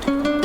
อ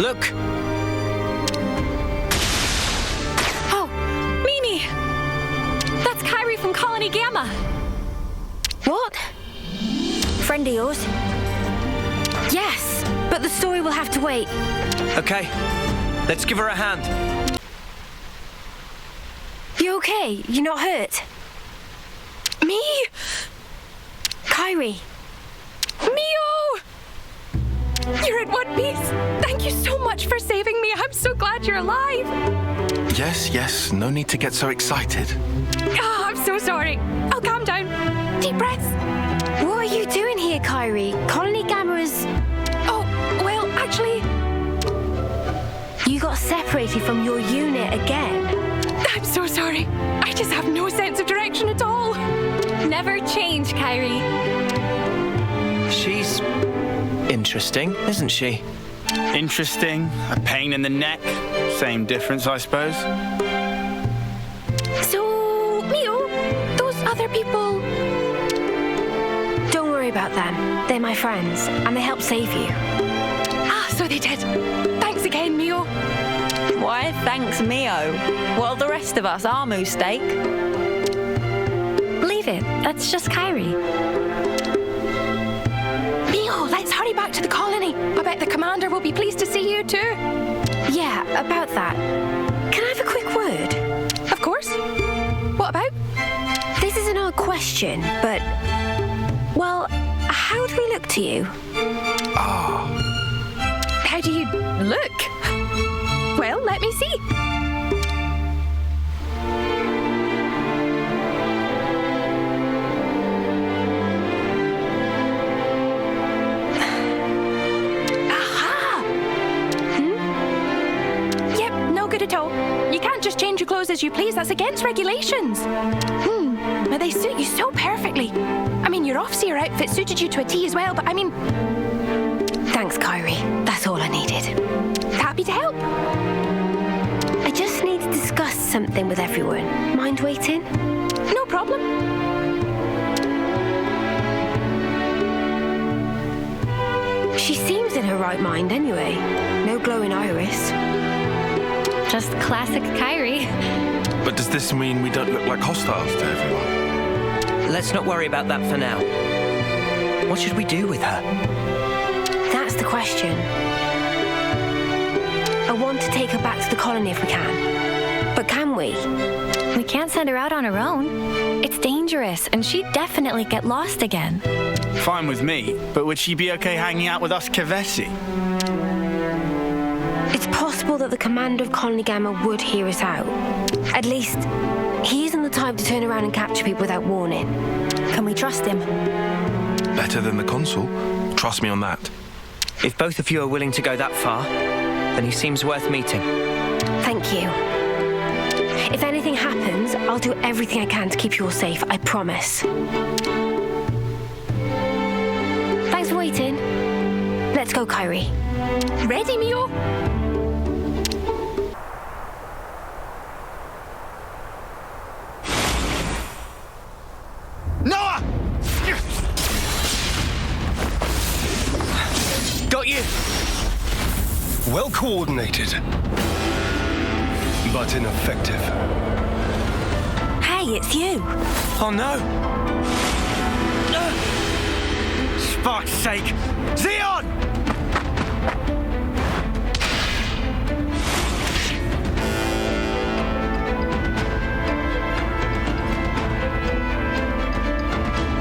Look! Oh, Mimi! That's Kyrie from Colony Gamma. What? Friend of yours? Yes, but the story will have to wait. Okay, let's give her a hand. You okay? You're not hurt? Me? Kyrie. Mio! You're in one piece. Thank you so much for saving me. I'm so glad you're alive. Yes, no need to get so excited. Oh, I'm so sorry. I'll calm down. Deep breaths. What are you doing here, Kyrie? Colony Gamma is... Oh, well, actually... You got separated from your unit again. I'm so sorry. I just have no sense of direction at all. Never change, Kyrie. She's interesting, isn't she? Interesting, a pain in the neck. Same difference, I suppose. So, Mio, those other people... Don't worry about them. They're my friends, and they helped save you. Ah, so they did. Thanks again, Mio. Why, thanks, Mio. Well, the rest of us are moose steak. Leave it. That's just Kyrie. Mio, let's hurry back to the colony. I bet the commander will be pleased to see you too. Yeah, about that. Can I have a quick word? Of course. What about? This is an odd question, but... Well, how do we look to you? How do you look? Well, let me see. Aha! Yep, no good at all. You can't just change your clothes as you please. That's against regulations. But they suit you so perfectly. I mean, your off-seer outfit suited you to a T as well, but I mean... Thanks, Kyrie. That's all I needed. Happy to help. I just need to discuss something with everyone. Mind waiting? No problem. She seems in her right mind anyway. No glowing iris. Just classic Kyrie. But does this mean we don't look like hostiles to everyone? Let's not worry about that for now. What should we do with her? That's the question. I want to take her back to the colony if we can. But can we? We can't send her out on her own. It's dangerous, and she'd definitely get lost again. Fine with me, but would she be okay hanging out with us Kevesi? It's possible that the commander of Colony Gamma would hear us out. At least, he isn't the type to turn around and capture people without warning. Can we trust him? Better than the consul. Trust me on that. If both of you are willing to go that far, then he seems worth meeting. Thank you. If anything happens, I'll do everything I can to keep you all safe, I promise. Thanks for waiting. Let's go, Kyrie. Ready, Mio? Noah! Got you! Well coordinated, but ineffective. Hey, it's you. Oh no! Spark's sake! Xeon!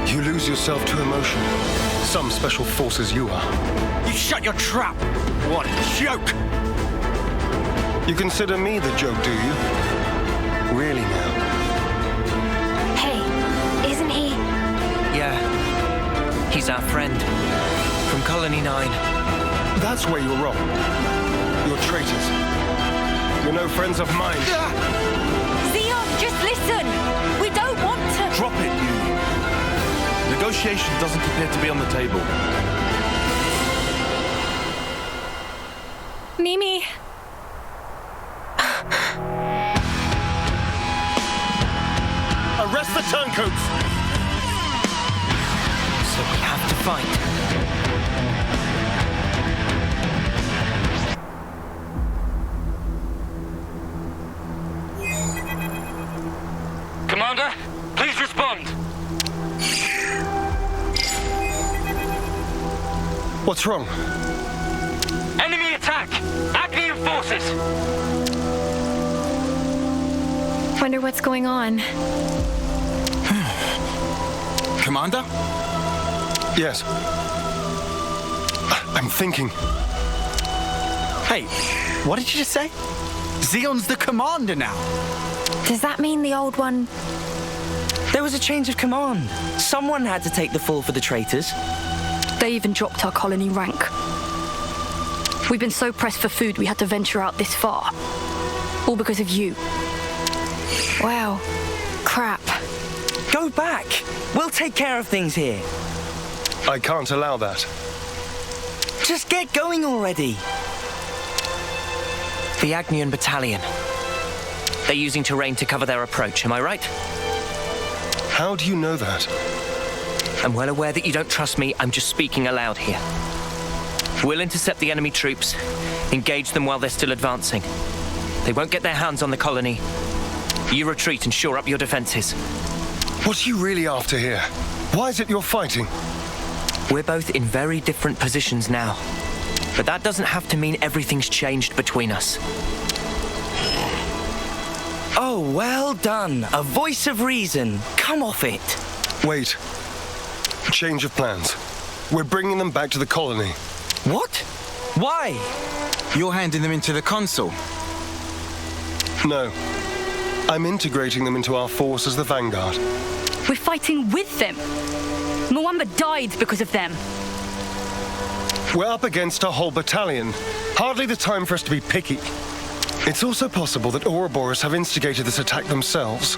You lose yourself to emotion. Some special forces you are. You shut your trap! What a joke! You consider me the joke, do you? Really now? Hey, isn't he? Yeah. He's our friend. From Colony 9. That's where you're wrong. You're traitors. You're no friends of mine. Xeon, just listen! We don't want to... Drop it, you. Negotiation doesn't appear to be on the table. Mimi. Arrest the turncoats! So we have to fight. What's wrong? Enemy attack! Agnian forces! Wonder what's going on. Commander? Yes. I'm thinking. Hey, what did you just say? Xeon's the commander now. Does that mean the old one? There was a change of command. Someone had to take the fall for the traitors. They even dropped our colony rank. We've been so pressed for food we had to venture out this far. All because of you. Wow. Crap. Go back. We'll take care of things here. I can't allow that. Just get going already. The Agnian battalion. They're using terrain to cover their approach, am I right? How do you know that? I'm well aware that you don't trust me. I'm just speaking aloud here. We'll intercept the enemy troops, engage them while they're still advancing. They won't get their hands on the colony. You retreat and shore up your defenses. What are you really after here? Why is it you're fighting? We're both in very different positions now. But that doesn't have to mean everything's changed between us. Oh, well done. A voice of reason. Come off it. Wait. Change of plans. We're bringing them back to the colony. What? Why? You're handing them into the consul. No. I'm integrating them into our force as the vanguard. We're fighting with them. Mwamba died because of them. We're up against a whole battalion. Hardly the time for us to be picky. It's also possible that Ouroboros have instigated this attack themselves.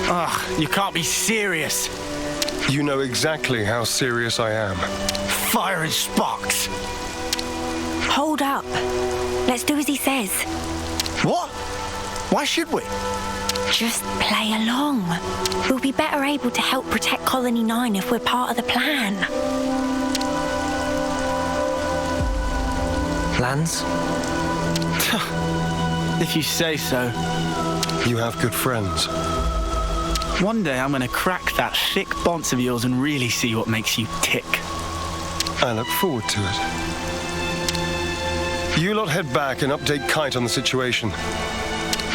Ugh, you can't be serious. You know exactly how serious I am. Fire and sparks. Hold up. Let's do as he says. What? Why should we? Just play along. We'll be better able to help protect Colony 9 if we're part of the plan. Plans? If you say so. You have good friends. One day I'm gonna crack that thick bonce of yours and really see what makes you tick. I look forward to it. You lot head back and update Kite on the situation.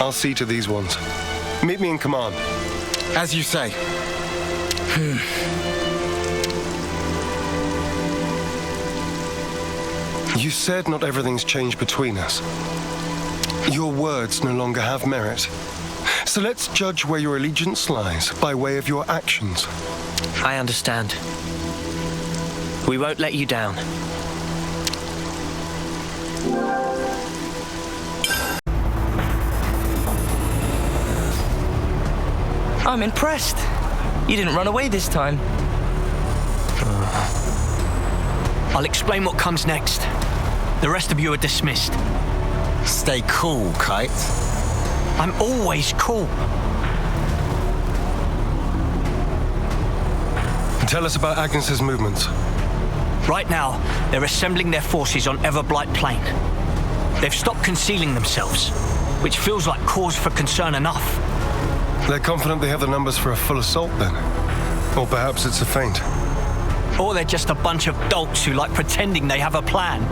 I'll see to these ones. Meet me in command. As you say. You said not everything's changed between us. Your words no longer have merit. So let's judge where your allegiance lies by way of your actions. I understand. We won't let you down. I'm impressed. You didn't run away this time. I'll explain what comes next. The rest of you are dismissed. Stay cool, Kite. I'm always cool. Tell us about Agnes's movements. Right now, they're assembling their forces on Everblight Plain. They've stopped concealing themselves, which feels like cause for concern enough. They're confident they have the numbers for a full assault then. Or perhaps it's a feint. Or they're just a bunch of dolts who like pretending they have a plan.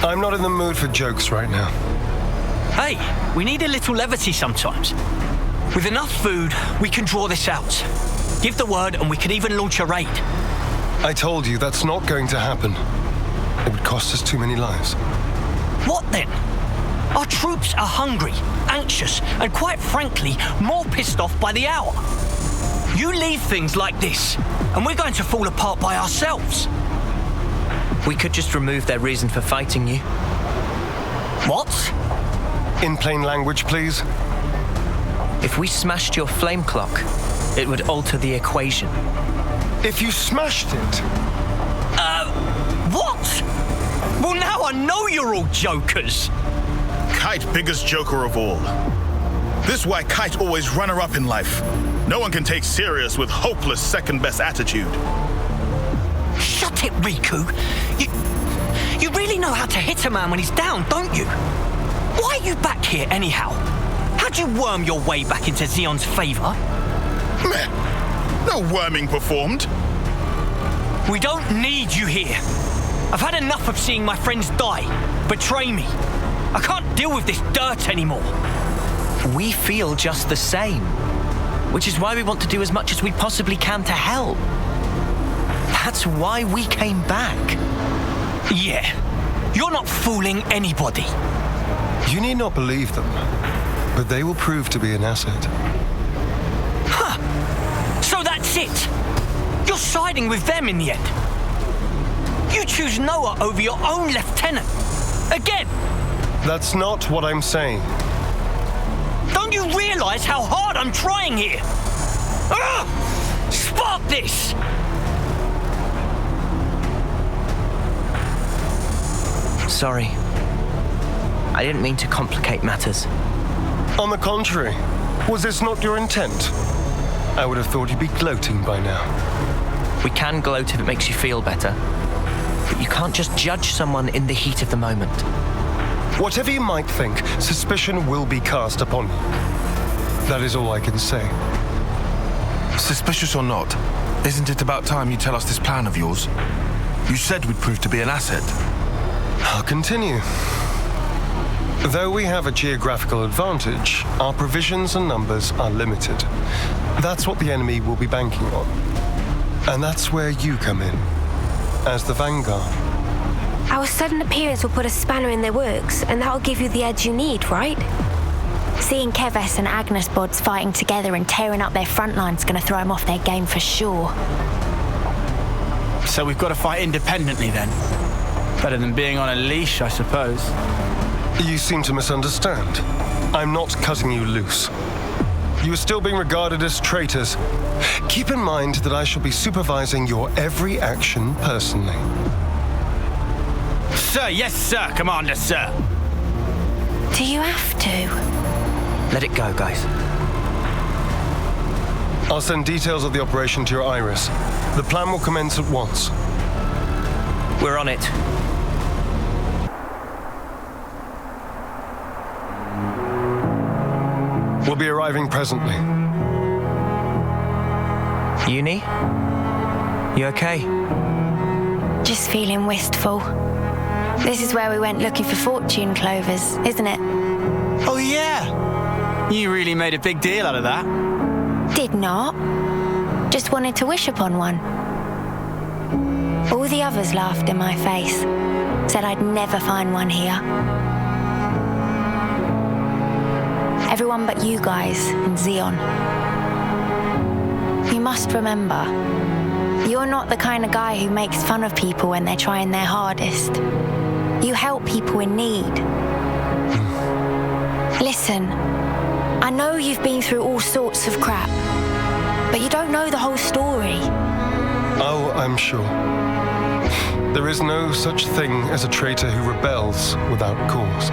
I'm not in the mood for jokes right now. Hey, we need a little levity sometimes. With enough food, we can draw this out. Give the word and we can even launch a raid. I told you that's not going to happen. It would cost us too many lives. What then? Our troops are hungry, anxious, and quite frankly, more pissed off by the hour. You leave things like this, and we're going to fall apart by ourselves. We could just remove their reason for fighting you. What? In plain language, please. If we smashed your flame clock, it would alter the equation. If you smashed it. What? Well, now I know you're all jokers. Kite, biggest joker of all. This why Kite always runner-up in life. No one can take serious with hopeless second-best attitude. Shut it, Riku. You really know how to hit a man when he's down, don't you? Why are you back here anyhow? How'd you worm your way back into Xeon's favor? Meh. No worming performed. We don't need you here. I've had enough of seeing my friends die, betray me. I can't deal with this dirt anymore. We feel just the same, which is why we want to do as much as we possibly can to help. That's why we came back. Yeah, you're not fooling anybody. You need not believe them, but they will prove to be an asset. Huh. So that's it. You're siding with them in the end. You choose Noah over your own lieutenant. Again. That's not what I'm saying. Don't you realize how hard I'm trying here? Spark this! Sorry. I didn't mean to complicate matters. On the contrary, was this not your intent? I would have thought you'd be gloating by now. We can gloat if it makes you feel better, but you can't just judge someone in the heat of the moment. Whatever you might think, suspicion will be cast upon you. That is all I can say. Suspicious or not, isn't it about time you tell us this plan of yours? You said we'd prove to be an asset. I'll continue. Though we have a geographical advantage, our provisions and numbers are limited. That's what the enemy will be banking on. And that's where you come in, as the vanguard. Our sudden appearance will put a spanner in their works, and that'll give you the edge you need, right? Seeing Keves and Agnes Bods fighting together and tearing up their front line's gonna throw them off their game for sure. So we've got to fight independently then? Better than being on a leash, I suppose. You seem to misunderstand. I'm not cutting you loose. You are still being regarded as traitors. Keep in mind that I shall be supervising your every action personally. Sir, yes, sir, Commander, sir. Do you have to? Let it go, guys. I'll send details of the operation to your iris. The plan will commence at once. We're on it. We'll be arriving presently. Uni? You okay? Just feeling wistful. This is where we went looking for fortune clovers, isn't it? Oh, yeah! You really made a big deal out of that. Did not. Just wanted to wish upon one. All the others laughed in my face. Said I'd never find one here. Everyone but you guys and Xeon. You must remember, you're not the kind of guy who makes fun of people when they're trying their hardest. You help people in need. Listen, I know you've been through all sorts of crap, but you don't know the whole story. Oh, I'm sure. There is no such thing as a traitor who rebels without cause.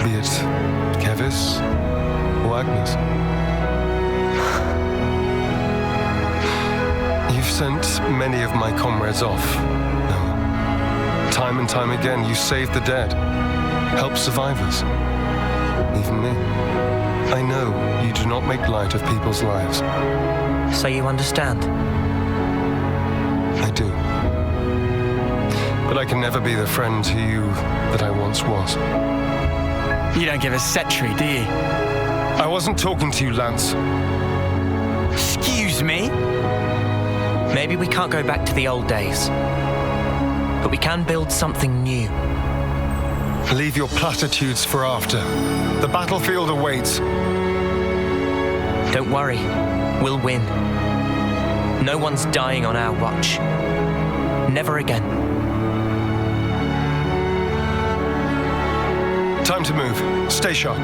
Be it Kevis or Agnes. You've sent many of my comrades off. No. Time and time again, you saved the dead, helped survivors. Even me. I know you do not make light of people's lives. So you understand? I do. But I can never be the friend to you that I once was. You don't give a setry, do you? I wasn't talking to you, Lance. Excuse me? Maybe we can't go back to the old days, but we can build something new. Leave your platitudes for after. The battlefield awaits. Don't worry, we'll win. No one's dying on our watch. Never again. Time to move. Stay sharp.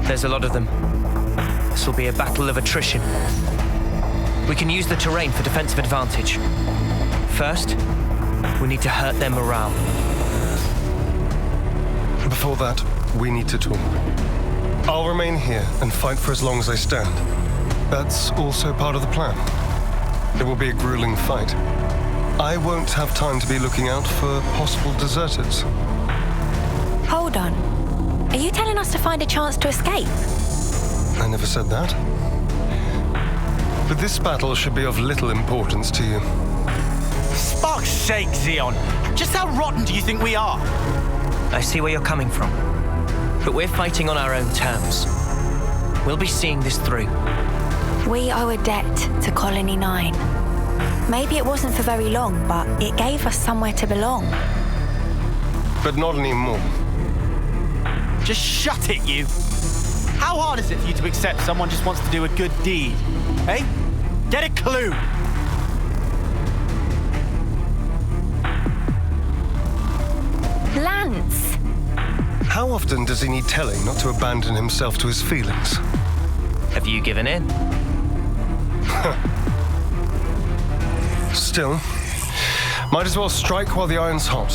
There's a lot of them. This will be a battle of attrition. We can use the terrain for defensive advantage. First, we need to hurt their morale. Before that, we need to talk. I'll remain here and fight for as long as I stand. That's also part of the plan. It will be a grueling fight. I won't have time to be looking out for possible deserters. Hold on. Are you telling us to find a chance to escape? I never said that. But this battle should be of little importance to you. Spark's sake, Xeon. Just how rotten do you think we are? I see where you're coming from. But we're fighting on our own terms. We'll be seeing this through. We owe a debt to Colony 9. Maybe it wasn't for very long, but it gave us somewhere to belong. But not anymore. Just shut it, you. How hard is it for you to accept someone just wants to do a good deed? Eh? Get a clue. Lance! How often does he need telling not to abandon himself to his feelings? Have you given in? Still, might as well strike while the iron's hot.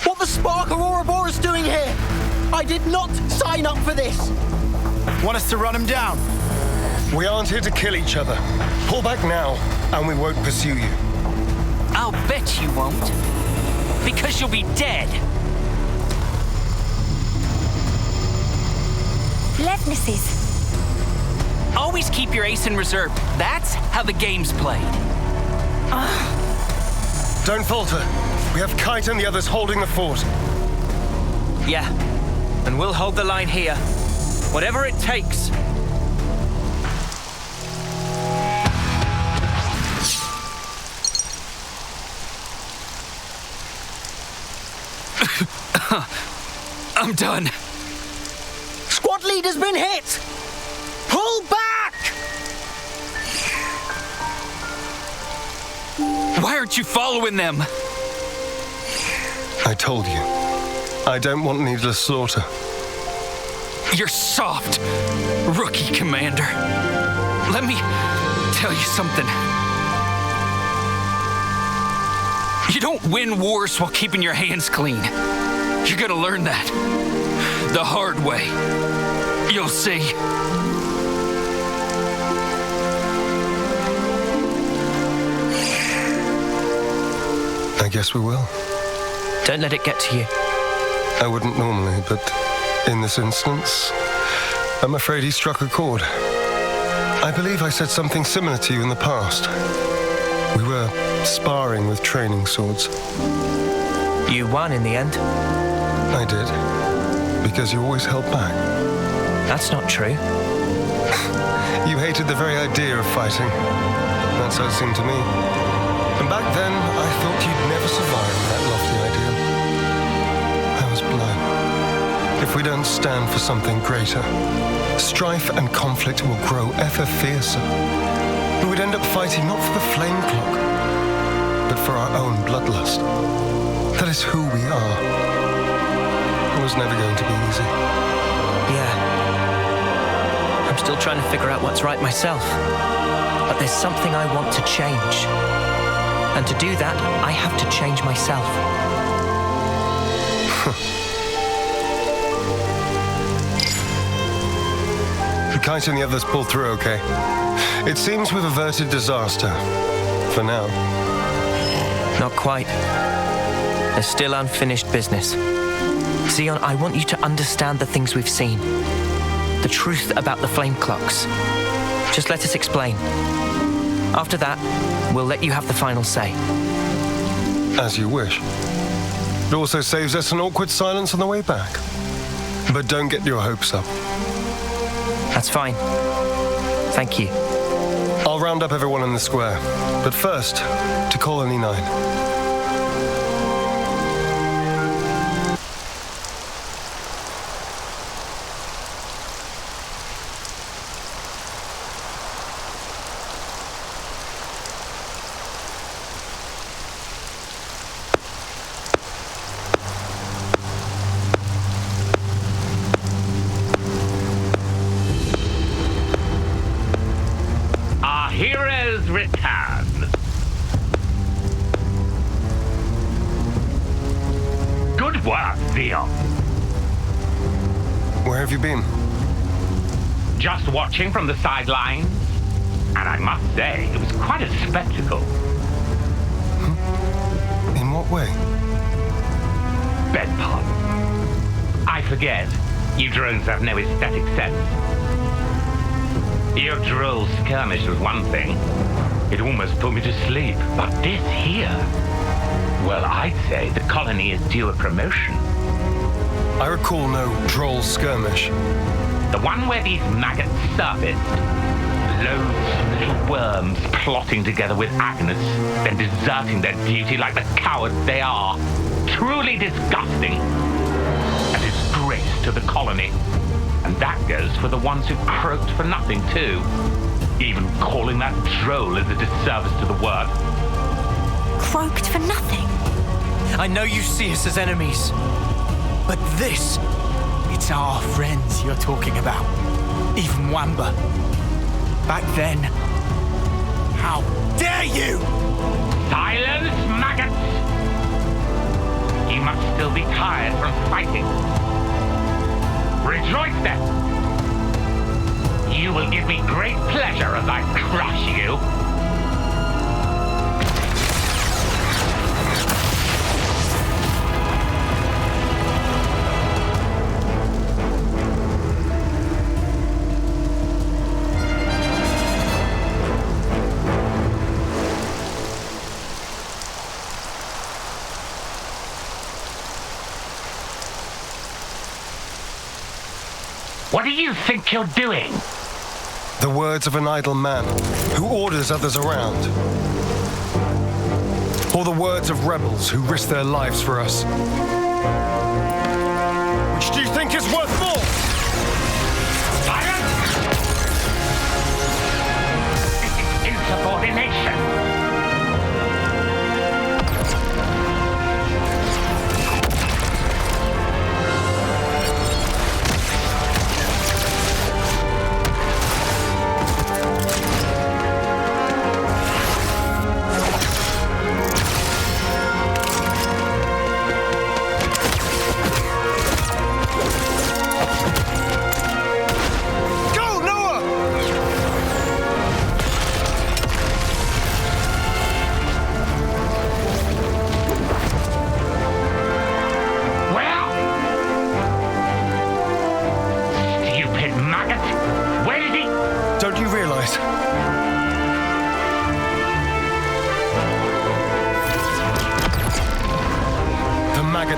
What the Spark or Ouroboros doing here? I did not sign up for this. Want us to run him down? We aren't here to kill each other. Pull back now, and we won't pursue you. I'll bet you won't. Because you'll be dead. Levnesses. Always keep your ace in reserve. That's how the game's played. Don't falter. We have Kite and the others holding the fort. Yeah. And we'll hold the line here. Whatever it takes. I'm done. Squad leader's been hit! Pull back! Why aren't you following them? I told you. I don't want needless slaughter. You're soft, rookie commander. Let me tell you something. You don't win wars while keeping your hands clean. You're gonna learn that the hard way. You'll see. I guess we will. Don't let it get to you. I wouldn't normally, but in this instance, I'm afraid he struck a chord. I believe I said something similar to you in the past. We were sparring with training swords. You won in the end. I did, because you always held back. That's not true. You hated the very idea of fighting. That's how it seemed to me. And back then, I thought you'd never survive that lofty ideal. I was blind. If we don't stand for something greater, strife and conflict will grow ever fiercer. We would end up fighting not for the flame clock, but for our own bloodlust. That is who we are. It was never going to be easy. Yeah. I'm still trying to figure out what's right myself. But there's something I want to change. And to do that, I have to change myself. Kite and the others pulled through okay. It seems we've averted disaster. For now. Not quite. There's still unfinished business. Xeon, I want you to understand the things we've seen. The truth about the flame clocks. Just let us explain. After that, we'll let you have the final say. As you wish. It also saves us an awkward silence on the way back. But don't get your hopes up. That's fine. Thank you. I'll round up everyone in the square. But first, to Colony 9. Heroes return. Good work, Xeon. Where have you been? Just watching from the sidelines. And I must say, it was quite a spectacle. In what way? Beg pardon. I forget. You drones have no aesthetic sense. Your droll skirmish was one thing. It almost put me to sleep. But this here... Well, I'd say the colony is due a promotion. I recall no droll skirmish. The one where these maggots surfaced. Loads of little worms plotting together with Agnes, then deserting their duty like the cowards they are. Truly disgusting. A disgrace to the colony. And that goes for the ones who croaked for nothing, too. Even calling that droll is a disservice to the word. Croaked for nothing? I know you see us as enemies, but this... It's our friends you're talking about. Even Wamba. Back then. How dare you! Silence, maggots! You must still be tired from fighting. Rejoice then! You will give me great pleasure as I crush you. What do you think you're doing? The words of an idle man who orders others around. Or the words of rebels who risk their lives for us. Which do you think is worth more? Silence! This is insubordination.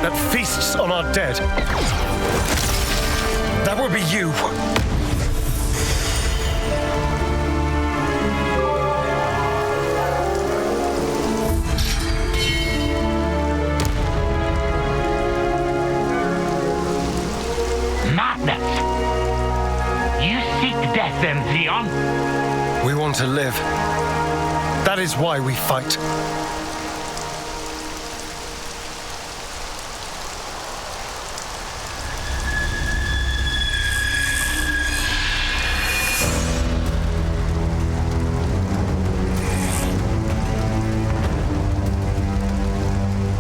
That feasts on our dead. That will be you. Madness! You seek death then, Xeon? We want to live. That is why we fight.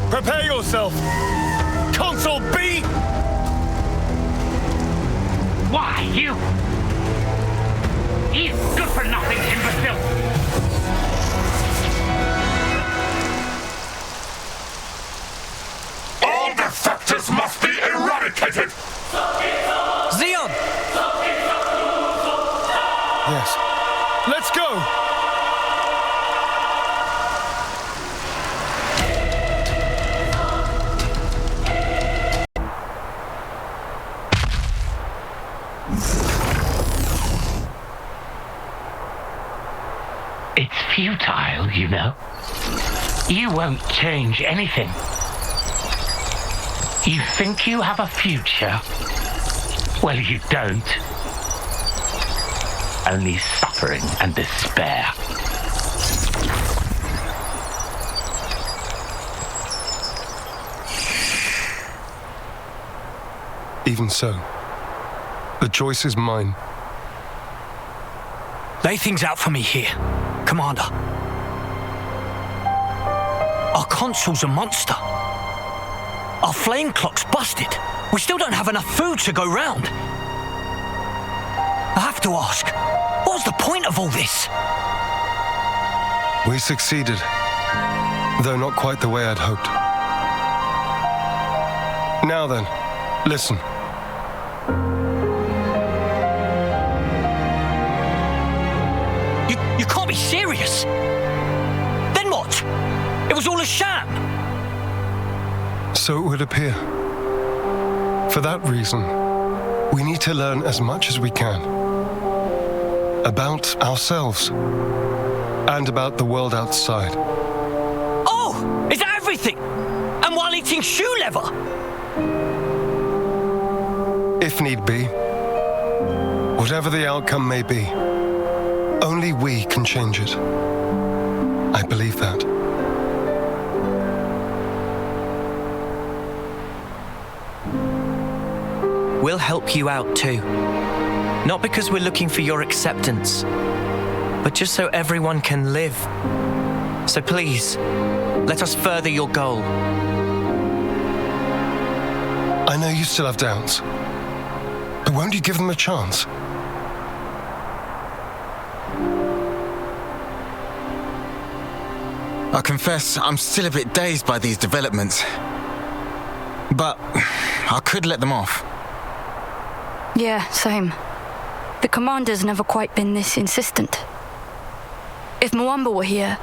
Prepare yourself! Console B! Why, you good-for-nothing imbecile! All defectors must be eradicated! Xeon! Yes. Let's go! It's futile, you know. You won't change anything. You think you have a future? Well, you don't. Only suffering and despair. Even so, the choice is mine. Lay things out for me here, Commander. Our console's a monster. Our flame clock's busted. We still don't have enough food to go round. I have to ask, What's the point of all this? We succeeded, though not quite the way I'd hoped. Now then, listen. You can't be serious. Then what? It was all a sham. So it would appear. For that reason, we need to learn as much as we can. About ourselves. And about the world outside. Oh! Is that everything? And while eating shoe leather? If need be. Whatever the outcome may be, only we can change it. I believe that. We'll help you out too. Not because we're looking for your acceptance, but just so everyone can live. So please, let us further your goal. I know you still have doubts, but won't you give them a chance? I confess I'm still a bit dazed by these developments. But I could let them off. Yeah, same. The commander's never quite been this insistent. If Mwamba were here,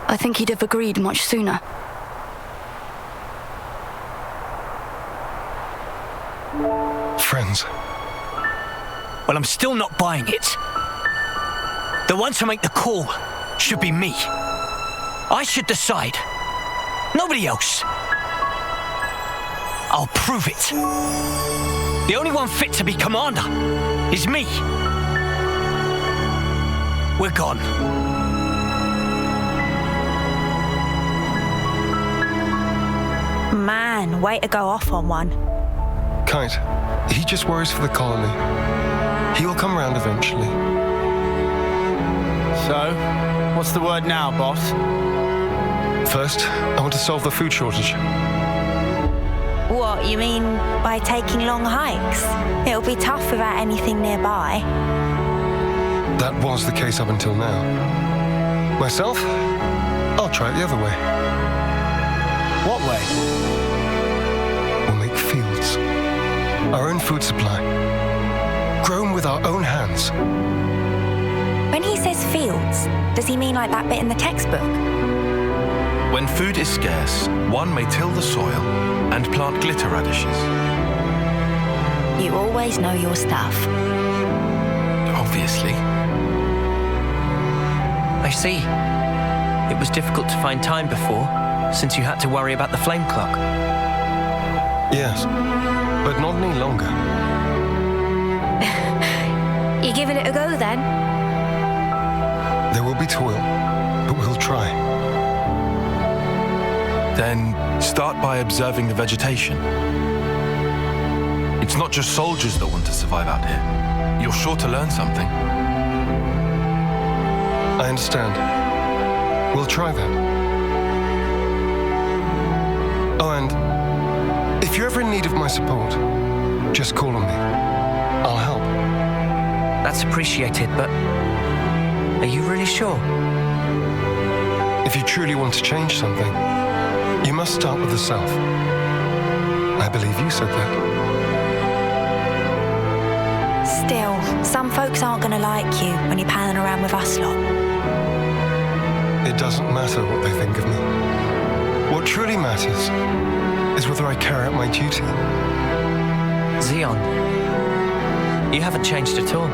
I think he'd have agreed much sooner. Friends. Well, I'm still not buying it. The one to make the call should be me. I should decide. Nobody else. I'll prove it. The only one fit to be commander is me. We're gone. Man, way to go off on one. Kite, he just worries for the colony. He will come round eventually. So, what's the word now, boss? First, I want to solve the food shortage. What, you mean by taking long hikes? It'll be tough without anything nearby. That was the case up until now. Myself, I'll try it the other way. What way? We'll make fields. Our own food supply. Grown with our own hands. When he says fields, does he mean like that bit in the textbook? When food is scarce, one may till the soil and plant glitter radishes. You always know your stuff. Obviously. I see. It was difficult to find time before, since you had to worry about the flame clock. Yes, but not any longer. You giving it a go then? There will be toil, but we'll try. Then start by observing the vegetation. It's not just soldiers that want to survive out here. You're sure to learn something. I understand. We'll try that. Oh, and if you're ever in need of my support, just call on me. I'll help. That's appreciated, but are you really sure? If you truly want to change something, you must start with the self. I believe you said that. Still, some folks aren't going to like you when you're palling around with us lot. It doesn't matter what they think of me. What truly matters is whether I carry out my duty. Xeon, you haven't changed at all.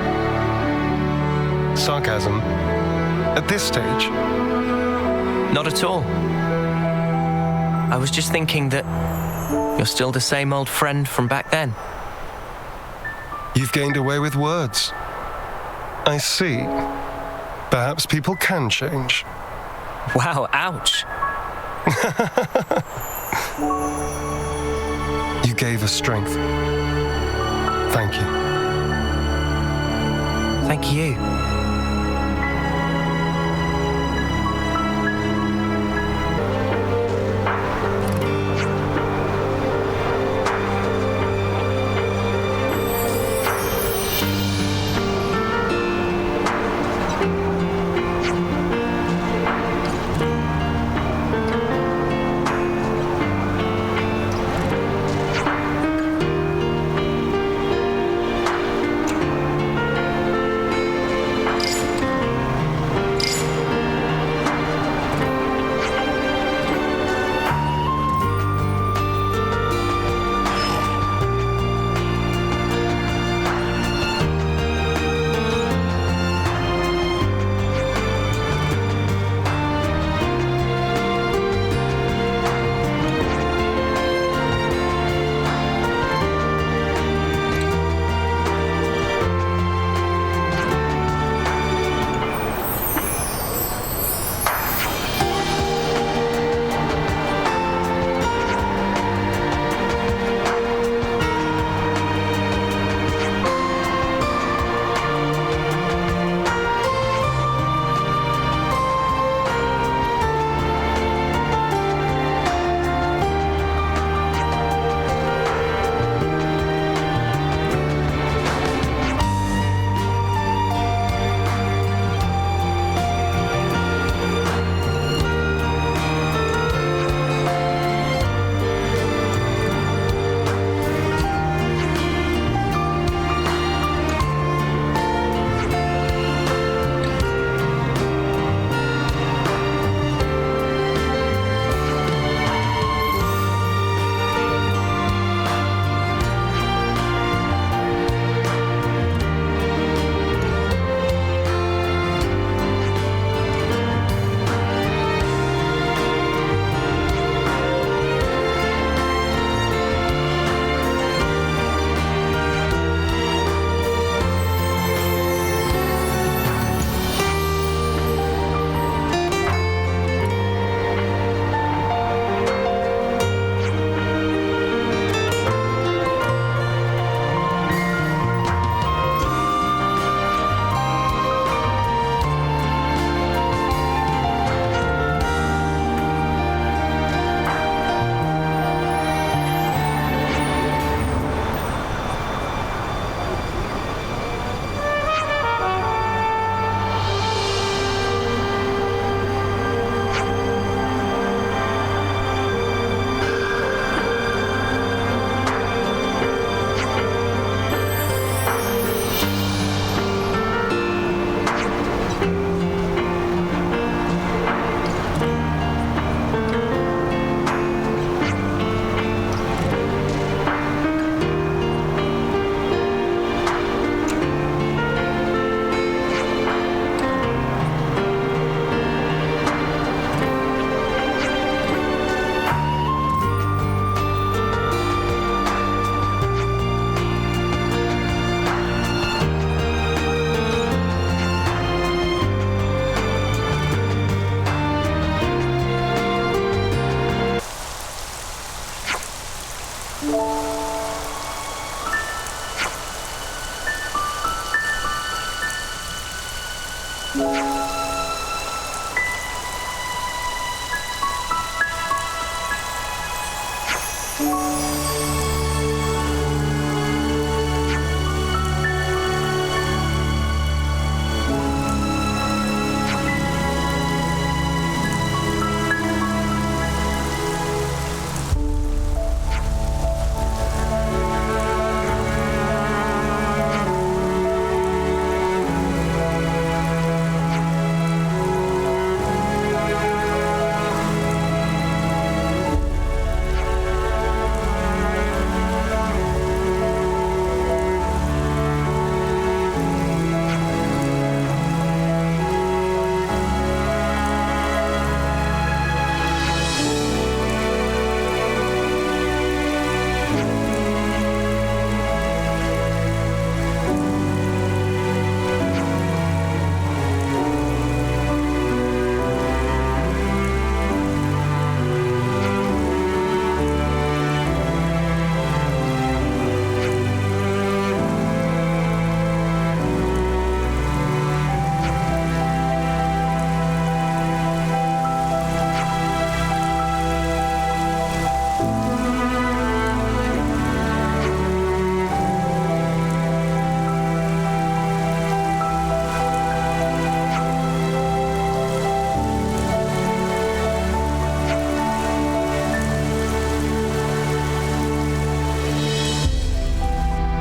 Sarcasm? At this stage? Not at all. I was just thinking that you're still the same old friend from back then. You've gained away with words. I see. Perhaps people can change. Wow, ouch. You gave us strength. Thank you. Thank you.